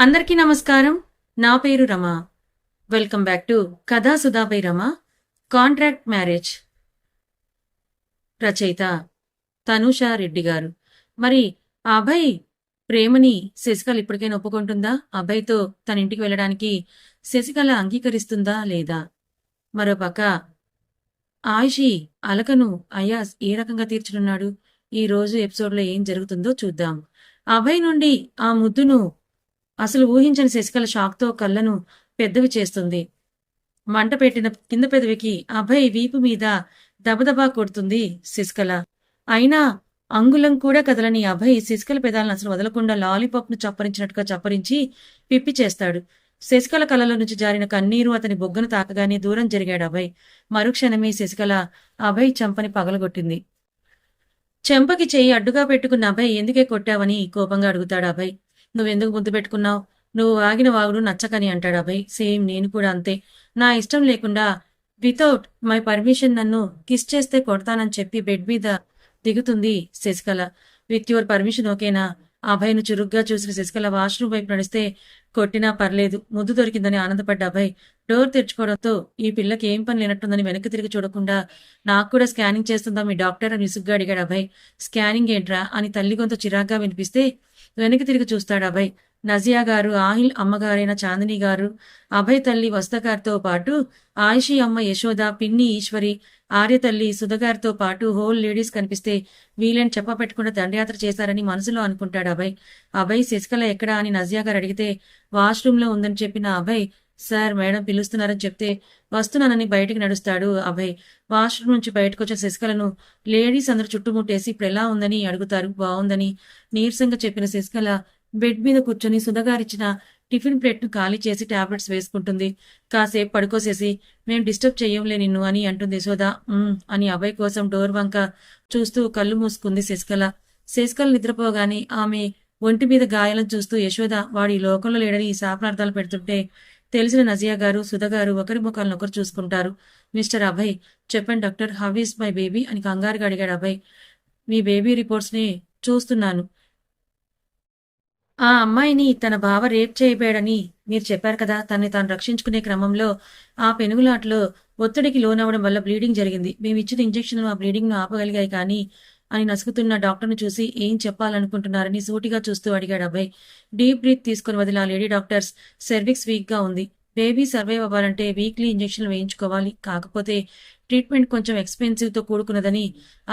అందరికీ నమస్కారం. నా పేరు రమ. వెల్కమ్ బ్యాక్ టు కథా సుధాపై రమ. Contract marriage. రచయిత తనుషా రెడ్డి గారు. మరి అభయ్ ప్రేమని శశికళ ఇప్పటికైనా ఒప్పుకుంటుందా? అభయ్తో తన ఇంటికి వెళ్ళడానికి శశికళ అంగీకరిస్తుందా లేదా? మరోపక్క ఆయిషి అలకను అయాజ్ ఏ రకంగా తీర్చనున్నాడు? ఈ రోజు ఎపిసోడ్లో ఏం జరుగుతుందో చూద్దాం. అభయ్ నుండి ఆ ముద్దును అసలు ఊహించని శశికళ షాక్తో కళ్ళను పెద్దవి చేస్తుంది. మంట పెట్టిన కింద పెదవికి అభయ్ వీపు మీద దబదబా కొడుతుంది శశికళ. అయినా అంగుళం కూడా కదలని అభయ్ శశికళ పెదాలను అసలు వదలకుండా లాలీపాప్ ను చప్పరించినట్టుగా చప్పరించి పిప్పి చేస్తాడు. శశికళ కళ్ళలో నుంచి జారిన కన్నీరు అతని బొగ్గను తాకగానే దూరం జరిగాడు అభయ్. మరుక్షణమే శశికళ అభయ్ చెంపని పగలగొట్టింది. చెంపకి చెయ్యి అడ్డుగా పెట్టుకున్న అభయ్ ఎందుకే కొట్టావని కోపంగా అడుగుతాడు అభయ్. నువ్వెందుకు ముద్దు పెట్టుకున్నావు? నువ్వు వాగిన వాగుడు నచ్చకని అంటాడు అభయ్. సేమ్ నేను కూడా అంతే. నా ఇష్టం లేకుండా వితౌట్ మై పర్మిషన్ నన్ను కిస్ చేస్తే కొడతానని చెప్పి బెడ్ మీద దిగుతుంది శశికళ. విత్ యువర్ పర్మిషన్ ఓకేనా? అభయ్ను చురుగ్గా చూసిన శశికళ వాష్రూమ్ వైపు నడిస్తే కొట్టినా పర్లేదు, ముద్దు దొరికిందని ఆనందపడ్డ అభయ్ డోర్ తెరుచుకోవడంతో ఈ పిల్లకి ఏం పని లేనట్టుందని వెనక్కి తిరిగి చూడకుండా నాకు కూడా స్కానింగ్ చేస్తుందా మీ డాక్టర్ అని విసుగ్గా అడిగాడు అభయ్. స్కానింగ్ ఏంట్రా అని తల్లి గొంతు చిరాగ్గా వినిపిస్తే వెనక్కి తిరిగి చూస్తాడు అభయ్. నజియా గారు, ఆహిల్ అమ్మగారైన చాందిని గారు, అభయ్ తల్లి వస్తగారితో పాటు ఆయిషి అమ్మ యశోద, పిన్ని ఈశ్వరి, ఆర్య తల్లి సుధగారితో పాటు హోల్ లేడీస్ కనిపిస్తే వీళ్ళని చెప్పపెట్టకుండా దండయాత్ర చేశారని మనసులో అనుకుంటాడు అభయ్. అభయ్ శశికళ ఎక్కడా అని నజియా గారు అడిగితే వాష్రూమ్ లో ఉందని చెప్పిన అభయ్ సార్ మేడం పిలుస్తున్నారని చెప్తే వస్తున్నానని బయటికి నడుస్తాడు అభయ్. వాష్రూమ్ నుంచి బయటకు వచ్చిన శశికళను లేడీస్ అందరూ చుట్టుముట్టేసి ఇప్పుడు ఎలా ఉందని అడుగుతారు. బాగుందని నీరసంగా చెప్పిన శశికళ బెడ్ మీద కూర్చొని సుధగారిచ్చిన టిఫిన్ ప్లేట్ ను ఖాళీ చేసి టాబ్లెట్స్ వేసుకుంటుంది. కాసేపు పడుకోసేసి మేం డిస్టర్బ్ చెయ్యంలే నిన్ను అని అంటుంది యశోద. అని అభయ్ కోసం డోర్ వంక చూస్తూ కళ్ళు మూసుకుంది శశికళ. శశికళ నిద్రపోగానే ఆమె ఒంటి మీద గాయాలను చూస్తూ యశోద వాడి లోకంలో లేడని శాపనార్థాలు పెడుతుంటే తెలిసిన నజియా గారు, సుధగారు ఒకరి ముఖాలను ఒకరు చూసుకుంటారు. మిస్టర్ అభయ్ చెప్పండి doctor, how is my baby అని కంగారుగా అడిగాడు అభయ్. మీ బేబీ రిపోర్ట్స్ ని చూస్తున్నాను. ఆ అమ్మాయిని తన బావ రేప్ చేయబోయాడని మీరు చెప్పారు కదా. తనని తాను రక్షించుకునే క్రమంలో ఆ పెనుగులాటలో ఒత్తిడికి లోనవడం వల్ల బ్లీడింగ్ జరిగింది. మేమిచ్చిన ఇంజెక్షన్లు ఆ బ్లీడింగ్ ను ఆపగలిగాయి కానీ అని నసుకుతున్న డాక్టర్ను చూసి ఏం చెప్పాలనుకుంటున్నారని సూటిగా చూస్తూ అడిగాడు అభయ్. డీప్ బ్రీత్ తీసుకుని వదిలి ఆ లేడీ డాక్టర్స్ సెర్విక్స్ వీక్ గా ఉంది. బేబీ సర్వైవ్ అవ్వాలంటే వీక్లీ ఇంజెక్షన్లు వేయించుకోవాలి. కాకపోతే ట్రీట్మెంట్ కొంచెం ఎక్స్పెన్సివ్ తో కూడుకున్నదని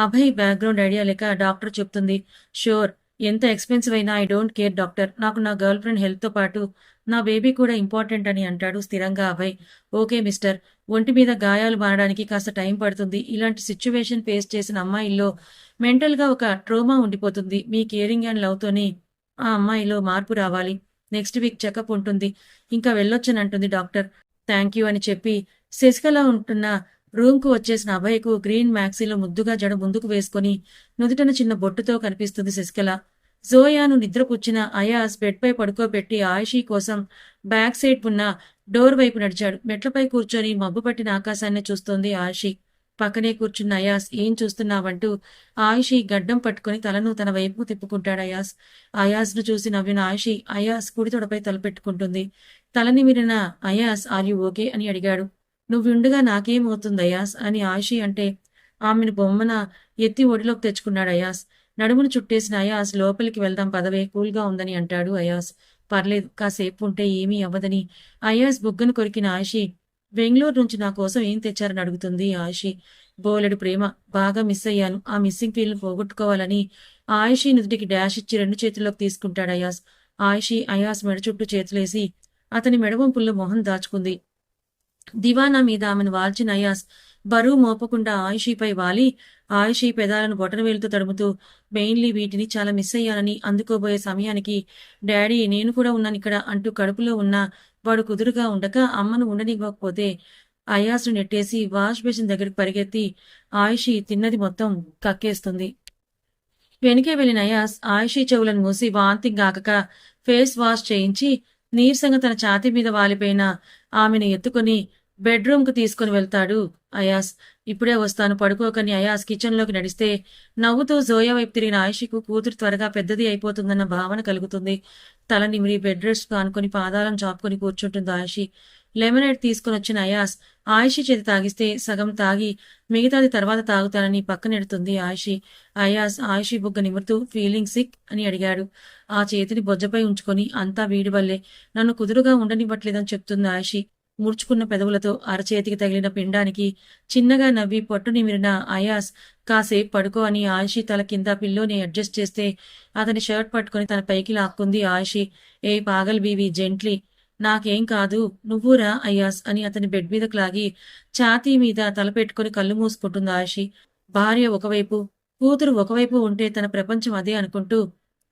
అభయ్ బ్యాక్గ్రౌండ్ ఐడియా లేక డాక్టర్ చెప్తుంది. షూర్, ఎంత ఎక్స్పెన్సివ్ అయినా ఐ డోంట్ కేర్ డాక్టర్. నాకు నా గర్ల్ ఫ్రెండ్ హెల్త్ తో పాటు నా బేబీ కూడా ఇంపార్టెంట్ అని అంటాడు స్థిరంగా అభయ్. ఓకే మిస్టర్, ఒంటి మీద గాయాలు మారడానికి కాస్త టైం పడుతుంది. ఇలాంటి సిచ్యువేషన్ ఫేస్ చేసిన అమ్మాయిల్లో మెంటల్ గా ఒక ట్రోమా ఉండిపోతుంది. మీ కేరింగ్ అండ్ లవ్ తోనే ఆ అమ్మాయిలో మార్పు రావాలి. నెక్స్ట్ వీక్ చెకప్ ఉంటుంది, ఇంకా వెళ్ళొచ్చనంటుంది డాక్టర్. థ్యాంక్ యూ అని చెప్పి శశికళ ఉంటున్న రూమ్ కు వచ్చేసిన అభయ్కు గ్రీన్ మ్యాక్సీలో ముద్దుగా జడ ముందుకు వేసుకుని నుదుటన చిన్న బొట్టుతో కనిపిస్తుంది శశికళ. జోయాను నిద్రపుచ్చిన అయాస్ బెడ్ పై పడుకోబెట్టి ఆయిషీ కోసం బ్యాక్ సైడ్ ఉన్న డోర్ వైపు నడిచాడు. మెట్లపై కూర్చొని మబ్బు పట్టిన ఆకాశాన్ని చూస్తోంది ఆయిషీ. పక్కనే కూర్చున్న అయాస్ ఏం చూస్తున్నావంటూ ఆయిషీ గడ్డం పట్టుకుని తలను తన వైపు తిప్పుకుంటాడు అయాస్. అయాస్ ను చూసి నవ్విన ఆయిషీ అయాస్ కుడి తొడపై తలపెట్టుకుంటుంది. తలని విరిన అయాస్ ఆర్ యు ఓకే అని అడిగాడు. నువ్వుండగా నాకేమవుతుంది అయాస్ అని ఆయిషీ అంటే ఆమెను బొమ్మన ఎత్తి ఒడిలోకి తెచ్చుకున్నాడు అయాస్. నడుమును చుట్టేసిన అయాస్ లోపలికి వెళ్దాం పదవే, కూల్గా ఉందని అంటాడు అయాస్. పర్లేదు, కాసేపు ఉంటే ఏమీ అవ్వదని అయాస్ బుగ్గను కొరికిన ఆయిషీ బెంగళూరు నుంచి నా కోసం ఏం తెచ్చారని అడుగుతుంది ఆయిషీ. బోలెడు ప్రేమ, బాగా మిస్ అయ్యాను. ఆ మిస్సింగ్ ఫీల్ ను పోగొట్టుకోవాలని ఆయిషీ నుదుటికి డాష్ ఇచ్చి 2 చేతుల్లోకి తీసుకుంటాడు అయాస్. ఆయిషీ అయాస్ మెడ చుట్టూ చేతులేసి అతని మెడవంపుల్లో మొహం దాచుకుంది. దివానా మీద ఆమెను వాల్చిన అయాస్ బరువు మోపకుండా ఆయిషీపై వాలి ఆయిషీ పెదాలను బొటనవేలుతో తడుముతూ మెయిన్లీ వీటిని చాలా మిస్ అయ్యానని, అందుకోబోయే సమయానికి డాడీ నేను కూడా ఉన్నాను ఇక్కడ అంటూ కడుపులో ఉన్న వాడు కుదురుగా ఉండక అమ్మను ఉండనివ్వకపోతే అయాస్ను నెట్టేసి వాష్ బేసిన్ దగ్గరికి పరిగెత్తి ఆయిషీ తిన్నది మొత్తం కక్కేస్తుంది. వెనుకే వెళ్లిన అయాస్ ఆయిషీ చెవులను మూసి వాంతింగ్ ఆకక ఫేస్ వాష్ చేయించి నీరసంగా తన ఛాతీ మీద వాలిపోయిన ఆమెను ఎత్తుకుని బెడ్రూమ్ కు తీసుకుని వెళ్తాడు అయాస్. ఇప్పుడే వస్తాను పడుకోకని అయాస్ కిచెన్ లోకి నడిస్తే నవ్వుతూ జోయా వైపు తిరిగిన ఆయిషీకు కూతురు త్వరగా పెద్దది అయిపోతుందన్న భావన కలుగుతుంది. తల నిమిరి బెడ్ రెస్ట్ కానుకొని పాదాలను చాపుకొని కూర్చుంటుంది ఆయుషి. లెమనేడ్ తీసుకుని వచ్చిన అయాస్ ఆయుషి చేతి తాగిస్తే సగం తాగి మిగతాది తర్వాత తాగుతానని పక్కనెడుతుంది ఆయుషి. అయాస్ ఆయుషి బుగ్గ నిమురుతూ ఫీలింగ్ సిక్ అని అడిగాడు. ఆ చేతిని బొజ్జపై ఉంచుకొని అంతా వీడి వల్లే, నన్ను కుదురుగా ఉండనివ్వట్లేదని చెప్తుంది ఆయుషి. ముడుచుకున్న పెదవులతో అరచేతికి తగిలిన పిండానికి చిన్నగా నవ్వి పొట్టు నిమిరిన అయాస్ కాసేపు పడుకో అని ఆయుషి తల కింద పిల్లోని అడ్జస్ట్ చేస్తే అతని షర్ట్ పట్టుకుని తన పైకి లాక్కుంది ఆయుషి. ఏ పాగల్ బీవి జెంట్లీ, నాకేం కాదు నువ్వురా అయాస్ అని అతని బెడ్ మీదకు లాగి ఛాతీ మీద తల పెట్టుకుని కళ్ళు మూసుకుంటుంది ఆయుషి. భార్య ఒకవైపు, కూతురు ఒకవైపు ఉంటే తన ప్రపంచం అదే అనుకుంటూ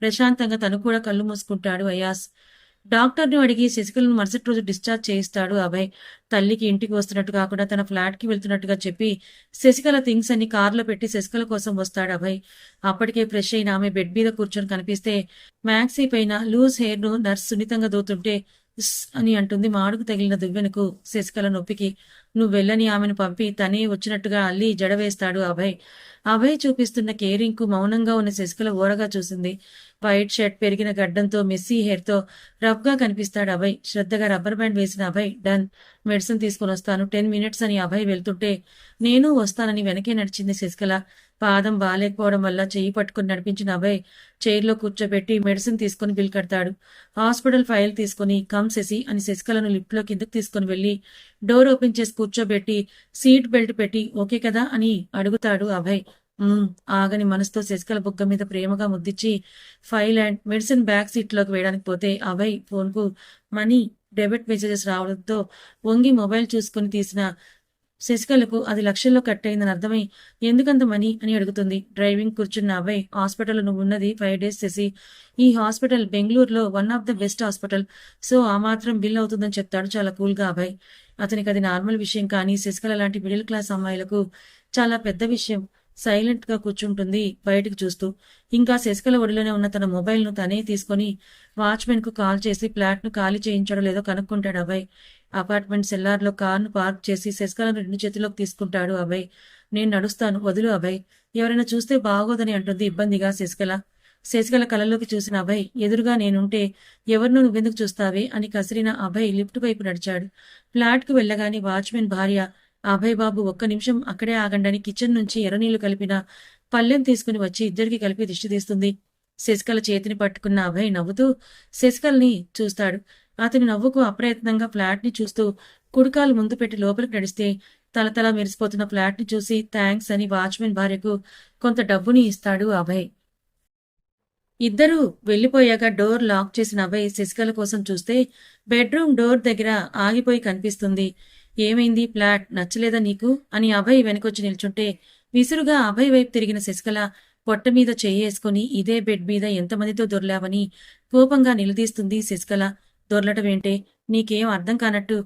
ప్రశాంతంగా తను కూడా కళ్ళు మూసుకుంటాడు అయాస్. డాక్టర్ను అడిగి శశికళను మరుసటి రోజు డిశ్చార్జ్ చేయిస్తాడు అభయ్. తల్లికి ఇంటికి వస్తున్నట్టు కాకుండా తన ఫ్లాట్ కి వెళ్తున్నట్టుగా చెప్పి శశికళ థింగ్స్ అన్ని కారులో పెట్టి శశికళ కోసం వస్తాడు అభయ్. అప్పటికే ఫ్రెష్ అయిన ఆమె బెడ్ మీద కూర్చొని కనిపిస్తే మ్యాక్సీ పైన లూజ్ హెయిర్ ను నర్స్ సున్నితంగా దూతుంటే ఇస్ అని అంటుంది మాడుకు తగిలిన దువ్వెనకు శశికళ నొప్పికి. నువ్వు వెళ్ళని ఆమెను పంపి తనే వచ్చినట్టుగా అల్లి జడవేస్తాడు అభయ్. అభయ్ చూపిస్తున్న కేరింగ్ కు మౌనంగా ఉన్న శశికళ ఓరగా చూసింది. వైట్ షర్ట్ పెరిగిన గడ్డంతో మెస్సీ హెయిర్ తో రఫ్ గా కనిపిస్తాడు అభయ్. శ్రద్ధగా రబ్బర్ బ్యాండ్ వేసిన అభయ్ డన్, మెడిసిన్ తీసుకుని వస్తాను 10 మినిట్స్ అని అభయ్ వెళ్తుంటే నేను వస్తానని వెనకే నడిచింది శశికళ. పాదం బాలేకపోవడం వల్ల చెయ్యి పట్టుకుని నడిపించిన అభయ్ చైర్లో కూర్చోబెట్టి మెడిసిన్ తీసుకుని బిల్ కడతాడు. హాస్పిటల్ ఫైల్ తీసుకుని కమ్ శశి అని శశికళను లిఫ్ట్ లో కిందకు తీసుకుని వెళ్లి డోర్ ఓపెన్ చేసి కూర్చోబెట్టి సీట్ బెల్ట్ పెట్టి ఓకే కదా అని అడుగుతాడు అభయ్. ఆగని మనసుతో శశికళ బుగ్గ మీద ప్రేమగా ముద్దిచ్చి file and medicine back seat లోకి వేయడానికి పోతే అభయ్ ఫోన్ కు మనీ డెబిట్ మెసేజెస్ రావడంతో వంగి మొబైల్ చూసుకుని తీసిన శశికళకు అది లక్షల్లో కట్ అయిందని అర్థమై ఎందుకంత మనీ అని అడుగుతుంది. డ్రైవింగ్ కూర్చున్న అభయ్ హాస్పిటల్ నువ్వు ఉన్నది 5 days శశి. ఈ హాస్పిటల్ బెంగళూరులో one of the best hospital, so ఆ మాత్రం బిల్ అవుతుందని చెప్తాడు చాలా కూల్ గా అభయ్. అతనికి అది నార్మల్ విషయం, కానీ శశికళ లాంటి మిడిల్ క్లాస్ అమ్మాయిలకు చాలా పెద్ద విషయం. సైలెంట్ గా కూర్చుంటుంది బయటకు చూస్తూ. ఇంకా శశికళ ఒడిలోనే ఉన్న తన మొబైల్ ను తనే తీసుకుని వాచ్మెన్ కు కాల్ చేసి ఫ్లాట్ ను ఖాళీ చేయించడో లేదో కనుక్కుంటాడు అభయ్. అపార్ట్మెంట్ సెల్లార్ లో కార్ ను పార్క్ చేసి శశికళను 2 చేతిలోకి తీసుకుంటాడు అభయ్. నేను నడుస్తాను వదులు అభయ్, ఎవరైనా చూస్తే బాగోదని అంటుంది ఇబ్బందిగా శశికళ. శశికళ కళ్ళలోకి చూసిన అభయ్ ఎదురుగా నేనుంటే ఎవరినో నువ్వెందుకు చూస్తావే అని కసిరిన అభయ్ లిఫ్ట్ వైపు నడిచాడు. ఫ్లాట్ కు వెళ్లగాని వాచ్మెన్ భార్య అభయ్ బాబు ఒక్క నిమిషం అక్కడే ఆగండని కిచెన్ నుంచి ఎర్రనీళ్లు కలిపిన పల్లెం తీసుకుని వచ్చి ఇద్దరికి కలిపి దిష్టి తీస్తుంది. శశికళ చేతిని పట్టుకున్న అభయ్ నవ్వుతూ శశికళని చూస్తాడు. అతని నవ్వుకు అప్రయత్నంగా ఫ్లాట్ ని చూస్తూ కుడికాలు ముందు పెట్టి లోపలికి నడిస్తే తలతలా మెరిసిపోతున్న ఫ్లాట్ ని చూసి థ్యాంక్స్ అని వాచ్మెన్ భార్యకు కొంత డబ్బుని ఇస్తాడు అభయ్. ఇద్దరూ వెళ్లిపోయాక డోర్ లాక్ చేసిన అభయ్ శశికళ కోసం చూస్తే బెడ్రూమ్ డోర్ దగ్గర ఆగిపోయి కనిపిస్తుంది. ఏమైంది, ఫ్లాట్ నచ్చలేదా నీకు అని అభయ్ వెనకొచ్చి నిల్చుంటే విసురుగా అభయ్ వైపు తిరిగిన శశికళ పొట్ట మీద చెయ్యేసుకుని ఇదే బెడ్ మీద ఎంతమందితో దొర్లావని కోపంగా నిలదీస్తుంది శశికళ. దొర్లటమేంటే, నీకేం అర్థం కానట్టు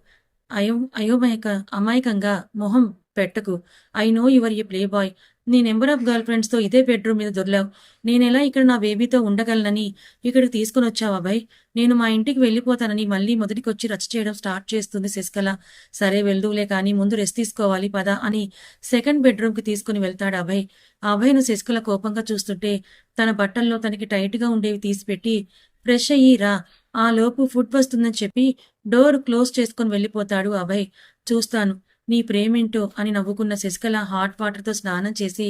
అమాయకంగా మొహం పెట్టకు. I know your A play boy. నీ నెంబర్ ఆఫ్ గర్ల్ ఫ్రెండ్స్ తో ఇదే బెడ్రూమ్ మీద దొర్లావు. నేనెలా ఇక్కడ నా బేబీతో ఉండగలనని ఇక్కడికి తీసుకుని వచ్చావు అభయ్. నేను మా ఇంటికి వెళ్లిపోతానని మళ్ళీ మొదటికొచ్చి రచ్చ చేయడం స్టార్ట్ చేస్తుంది శశికళ. సరే వెళ్దూలే, కానీ ముందు రెస్ట్ తీసుకోవాలి పద అని సెకండ్ బెడ్రూమ్ కి తీసుకుని వెళ్తాడు అభయ్. అభయ్ను శశికళ కోపంగా చూస్తుంటే తన బట్టల్లో తనకి టైట్ గా ఉండేవి తీసిపెట్టి ఫ్రెష్ అయ్యి రా, ఆ లోపు ఫుడ్ వస్తుందని చెప్పి డోర్ క్లోజ్ చేసుకుని వెళ్లిపోతాడు అభయ్. చూస్తాను నీ ప్రేమేంటో అని నవ్వుకున్న శశికళ హాట్ వాటర్ తో స్నానం చేసి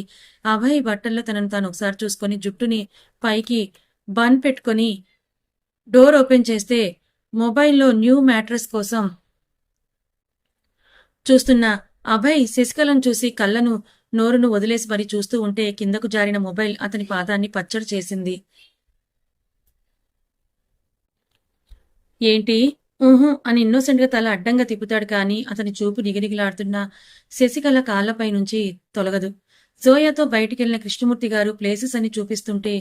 అభయ్ బట్టల్లో తనను తాను ఒకసారి చూసుకొని జుట్టుని పైకి బన్ పెట్టుకుని డోర్ ఓపెన్ చేస్తే మొబైల్లో న్యూ మ్యాట్రెస్ కోసం చూస్తున్న అభయ్ శశికళను చూసి కళ్ళను నోరును వదిలేసి మరి చూస్తూ ఉంటే కిందకు జారిన మొబైల్ అతని పాదాన్ని పచ్చడి చేసింది. ఏంటి ఊహు అని ఇన్నోసెంట్ గా తల అడ్డంగా తిప్పుతాడు, కానీ అతని చూపు నిగినిగిలాడుతున్న శశికళ కాళ్లపై నుంచి తొలగదు. జోయాతో బయటికెళ్లిన కృష్ణమూర్తి గారు ప్లేసెస్ అని చూపిస్తుంటే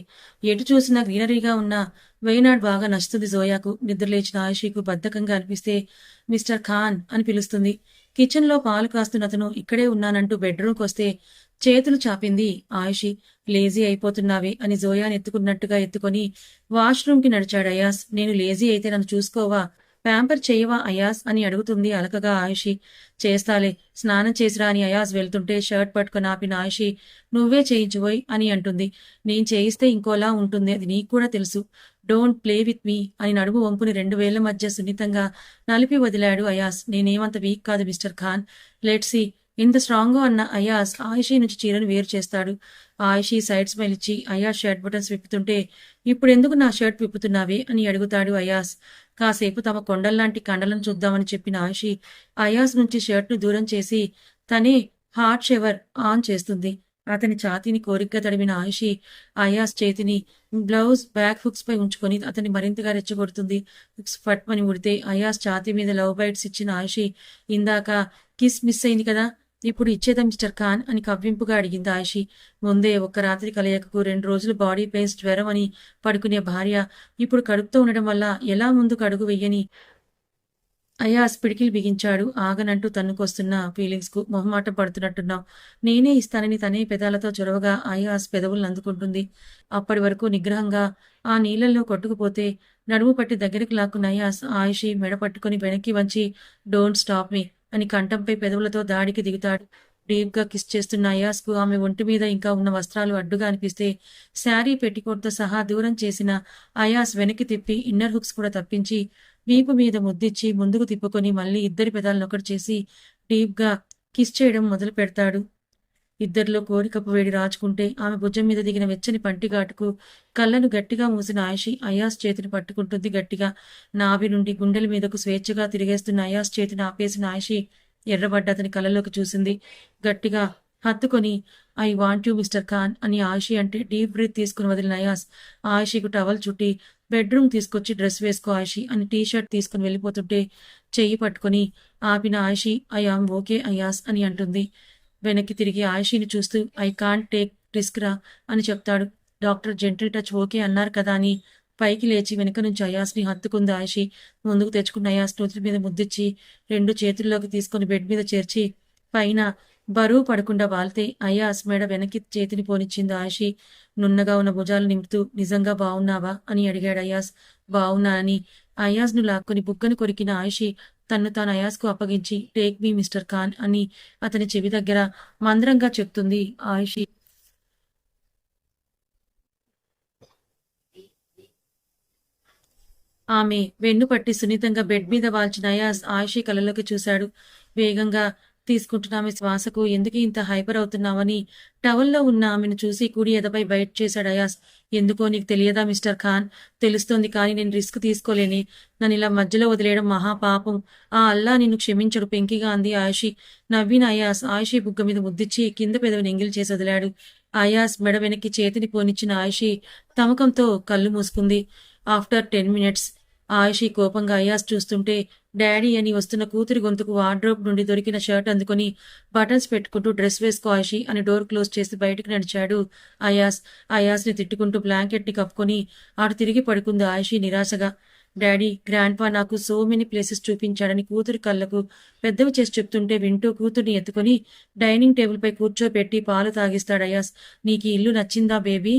ఎటు చూసినా గ్రీనరీగా ఉన్న వైనాడ్ బాగా నచ్చుతుంది జోయాకు. నిద్రలేచిన ఆయుషికు బద్ధకంగా అనిపిస్తే మిస్టర్ ఖాన్ అని పిలుస్తుంది. కిచెన్ లో పాలు కాస్తున్న అతను ఇక్కడే ఉన్నానంటూ బెడ్రూమ్కి వస్తే చేతులు చాపింది ఆయుషి. లేజీ అయిపోతున్నావే అని జోయాని ఎత్తుకున్నట్టుగా ఎత్తుకొని వాష్రూమ్ కి నడిచాడు అయాస్. నేను లేజీ అయితే నన్ను చూసుకోవా, ప్యాంపర్ చేయవా అయాస్ అని అడుగుతుంది అలకగా ఆయుషి. చేస్తాలే, స్నానం చేసిరా అని అయాస్ వెళ్తుంటే షర్ట్ పట్టుకుని ఆపిన ఆయుషి నువ్వే చేయించుబోయ్ అని అంటుంది. నేను చేయిస్తే ఇంకోలా ఉంటుంది, అది నీకు కూడా తెలుసు. డోంట్ ప్లే విత్ మీ అని నడుము వంపుని 2 వేళ్ల మధ్య సున్నితంగా నలిపి వదిలాడు అయాస్. నేనేమంత వీక్ కాదు మిస్టర్ ఖాన్. లెట్స్ సీ ఇంత స్ట్రాంగ్ అన్న అయాస్ ఆయిషీ నుంచి చీరను వేరు చేస్తాడు. ఆయిషీ సైడ్ స్మైల్ ఇచ్చి అయాస్ షర్ట్ బటన్స్ విప్పుతుంటే ఇప్పుడెందుకు నా షర్ట్ విప్పుతున్నావే అని అడుగుతాడు అయాస్. కాసేపు తమ కొండల్లాంటి కండలను చూద్దామని చెప్పిన ఆయిషీ అయాస్ నుంచి షర్ట్ను దూరం చేసి తనే హాట్ షవర్ ఆన్ చేస్తుంది. అతని ఛాతీని కోరికగా తడిమిన ఆయిషీ అయాస్ చేతిని బ్లౌజ్ బ్యాక్ హుక్స్ పై ఉంచుకొని అతన్ని మరింతగా రెచ్చగొడుతుంది. హుక్స్ ఫట్మని ఉడితే అయాస్ ఛాతీ మీద లవ్ బైట్స్ ఇచ్చిన ఆయిషీ ఇందాక కిస్ మిస్ అయింది కదా, ఇప్పుడు ఇచ్చేదా మిస్టర్ ఖాన్ అని కవ్వింపుగా అడిగింది ఆయిషీ. ముందే ఒక్క రాత్రి కలయకకు 2 రోజులు బాడీ పెయిన్స్ జ్వరం అని పడుకునే భార్య ఇప్పుడు కడుపుతో ఉండడం వల్ల ఎలా ముందుకు అడుగు వెయ్యని అయాస్ పిడికిలు బిగించాడు. ఆగనంటూ తన్నుకొస్తున్న ఫీలింగ్స్ కు మొహమాట పడుతున్నట్టున్నావు. నేనే ఇస్తానని తనే పెదాలతో చొరవగా అయాస్ పెదవులను అందుకుంటుంది. అప్పటి వరకు నిగ్రహంగా ఆ నీళ్లలో కొట్టుకుపోతే నడుము పట్టి దగ్గరికి లాక్కున్న అయాస్ ఆయిషీ మెడ పట్టుకుని వెనక్కి వంచి డోంట్ స్టాప్ మీ అని కంఠంపై పెదవులతో దాడికి దిగుతాడు. డీప్ గా కిస్ చేస్తున్న అయాస్ కు ఆమె ఒంటి మీద ఇంకా ఉన్న వస్త్రాలు అడ్డుగా అనిపిస్తే శారీ పెట్టికోట్తో సహా దూరం చేసిన అయాస్ వెనక్కి తిప్పి ఇన్నర్ హుక్స్ కూడా తప్పించి వీపు మీద ముద్దిచ్చి ముందుకు తిప్పుకొని మళ్ళీ ఇద్దరి పెదాలనొకటి చేసి డీప్ గా కిస్ చేయడం మొదలు పెడతాడు. ఇద్దరిలో కోరికపు వేడి రాచుకుంటే ఆమె భుజం మీద దిగిన వెచ్చని పంటిఘాటుకు కళ్ళను గట్టిగా మూసిన ఆయిషీ అయాస్ చేతిని పట్టుకుంటుంది గట్టిగా. నాభి నుండి గుండెల మీదకు స్వేచ్ఛగా తిరిగేస్తున్న అయాస్ చేతిని ఆపేసిన ఆయిషీ ఎర్రబడ్డ అతని కళ్ళలోకి చూసింది. గట్టిగా హత్తుకొని I want you mister Khan అని ఆయిషీ అంటే డీప్ బ్రీత్ తీసుకుని వదిలిన అయాస్ ఆయిషీకు టవల్ చుట్టి బెడ్రూమ్ తీసుకొచ్చి డ్రెస్ వేసుకో ఆయిషీ అని టీషర్ట్ తీసుకుని వెళ్ళిపోతుంటే చెయ్యి పట్టుకుని ఆపిన ఆయిషీ ఐ ఆమ్ ఓకే అయాస్ అని అంటుంది. వెనక్కి తిరిగి ఆయిషీని చూస్తూ ఐ కాంట్ టేక్ రిస్క్ రా అని చెప్తాడు. డాక్టర్ జెంటిల్ టచ్ ఓకే అన్నారు కదా అని పైకి లేచి వెనుక నుంచి అయాస్ని హత్తుకుంది ఆయిషీ. ముందుకు తెచ్చుకున్న అయాస్ నూతుల మీద ముద్దిచ్చి 2 చేతుల్లోకి తీసుకుని బెడ్ మీద చేర్చి పైన బరువు పడకుండా వాళ్తే అయాస్ మెడ వెనక్కి చేతిని పోనిచ్చింది ఆయిషీ. నున్నగా ఉన్న భుజాలు నింపుతూ నిజంగా బావున్నావా అని అడిగాడు అయాస్. బావున్నా అని అయాస్ను లాక్కుని బుగ్గను కొరికిన ఆయిషీ తన్ను తాను అయాస్కు అప్పగించి టేక్ మీ మిస్టర్ ఖాన్ అని అతని చెవి దగ్గర మంద్రంగా చెప్తుంది ఆయిషీ. ఆమె వెన్ను పట్టి సున్నితంగా బెడ్ మీద వాల్చిన అయాస్ ఆయిషీ కళ్ళలోకి చూశాడు. వేగంగా తీసుకుంటున్న ఆమె శ్వాసకు ఎందుకు ఇంత హైపర్ అవుతున్నావని టవల్లో ఉన్న ఆమెను చూసి కుడి ఎదపై బయట చేశాడు అయాస్. ఎందుకో నీకు తెలియదా మిస్టర్ ఖాన్? తెలుస్తోంది, కానీ నేను రిస్క్ తీసుకోలేని. నన్ను ఇలా మధ్యలో వదిలేయడం మహాపాపం. ఆ అల్లా నిన్ను క్షమించడు పెంకిగా అంది ఆయిషీ. నవ్విన అయాస్ ఆయిషీ బుగ్గ మీద ముద్దిచ్చి కింద పెదవిని ఎంగిల్ చేసి వదిలాడు. అయాస్ మెడ వెనక్కి చేతిని పోనిచ్చిన ఆయిషీ తమకంతో కళ్ళు మూసుకుంది. ఆఫ్టర్ 10 minutes ఆయిషీ కోపంగా అయాస్ చూస్తుంటే డాడీ అని వస్తున్న కూతురి గొంతుకు వార్డ్రోబ్ నుండి దొరికిన షర్ట్ అందుకొని బటన్స్ పెట్టుకుంటూ డ్రెస్ వేసుకో ఆయిషీ అని డోర్ క్లోజ్ చేసి బయటకు నడిచాడు అయాస్. అయాస్ని తిట్టుకుంటూ బ్లాంకెట్ని కప్పుకొని అటు తిరిగి పడుకుంది ఆయిషీ నిరాశగా. డాడీ గ్రాండ్పా నాకు సో మెనీ ప్లేసెస్ చూపించాడని కూతురి కళ్ళకు పెద్దవి చేసి చెప్తుంటే వింటూ కూతుర్ని ఎత్తుకొని డైనింగ్ టేబుల్ పై కూర్చోపెట్టి పాలు తాగిస్తాడు అయాస్. నీకు ఇల్లు నచ్చిందా బేబీ?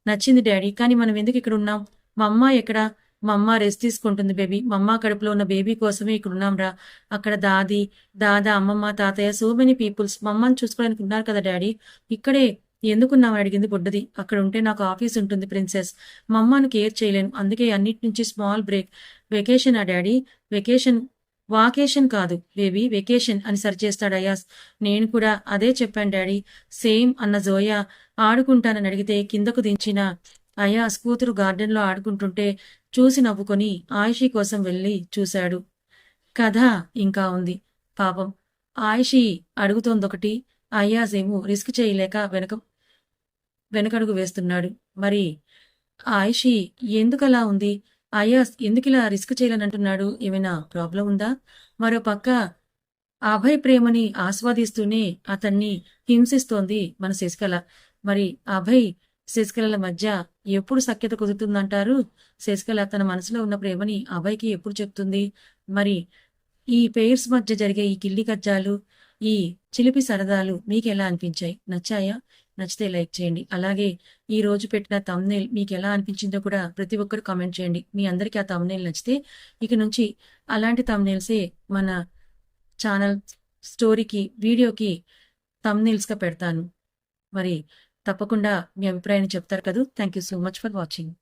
నచ్చింది డాడీ, కానీ మనం ఎందుకు ఇక్కడ ఉన్నాం? మా అమ్మ ఎక్కడా? మా అమ్మ రెస్ట్ తీసుకుంటుంది బేబీ. మా అమ్మ కడుపులో ఉన్న బేబీ కోసమే ఇక్కడ ఉన్నాం రా. అక్కడ దాది దాదా అమ్మమ్మ తాతయ్య సో మెనీ పీపుల్స్ మా అమ్మని చూసుకోవడానికి ఉన్నారు కదా డాడీ. ఇక్కడే ఎందుకున్నామని అడిగింది బుడ్డది. అక్కడ ఉంటే నాకు ఆఫీస్ ఉంటుంది ప్రిన్సెస్. మా అమ్మను కేర్ చేయలేను, అందుకే అన్నిటి నుంచి స్మాల్ బ్రేక్. వెకేషన్ ఆ డాడీ? వెకేషన్ వాకేషన్ కాదు బేబీ, వెకేషన్ అని సరిచేస్తాడు అయాస్. నేను కూడా అదే చెప్పాను డాడీ. సేమ్ అన్న జోయా ఆడుకుంటానని అడిగితే కిందకు దించిన అయాస్ కూతురు గార్డెన్లో ఆడుకుంటుంటే చూసి నవ్వుకొని ఆయిషీ కోసం వెళ్ళి చూశాడు. కథ ఇంకా ఉంది. పాపం ఆయిషీ అడుగుతోందొకటి, అయాస్ ఏమో రిస్క్ చేయలేక వెనకడుగు వేస్తున్నాడు. మరి ఆయిషీ ఎందుకలా ఉంది? అయాస్ ఎందుకిలా రిస్క్ చేయాలనంటున్నాడు? ఏమైనా ప్రాబ్లం ఉందా? మరో పక్క అభయ్ ప్రేమని ఆస్వాదిస్తూనే అతన్ని హింసిస్తోంది మన శశికళ. మరి అభయ్ శశికళల మధ్య ఎప్పుడు సఖ్యత కుదురుతుందంటారు? శశికళ తన మనసులో ఉన్న ప్రేమని అభయ్కి ఎప్పుడు చెప్తుంది? మరి ఈ పెయిర్స్ మధ్య జరిగే ఈ కిల్లి కజ్జాలు, ఈ చిలిపి సరదాలు మీకు ఎలా అనిపించాయి? నచ్చాయా? నచ్చితే లైక్ చేయండి. అలాగే ఈ రోజు పెట్టిన థంబ్నెయిల్ మీకు ఎలా అనిపించిందో కూడా ప్రతి ఒక్కరు కామెంట్ చేయండి. మీ అందరికీ ఆ థంబ్నెయిల్ నచ్చితే ఇక నుంచి అలాంటి థంబ్నెయిల్సే మన ఛానల్ స్టోరీకి వీడియోకి థంబ్నెయిల్స్గా పెడతాను. మరి తప్పకుండా మీ అభిప్రాయాన్ని చెప్తారు కదా. Thank you so much for watching.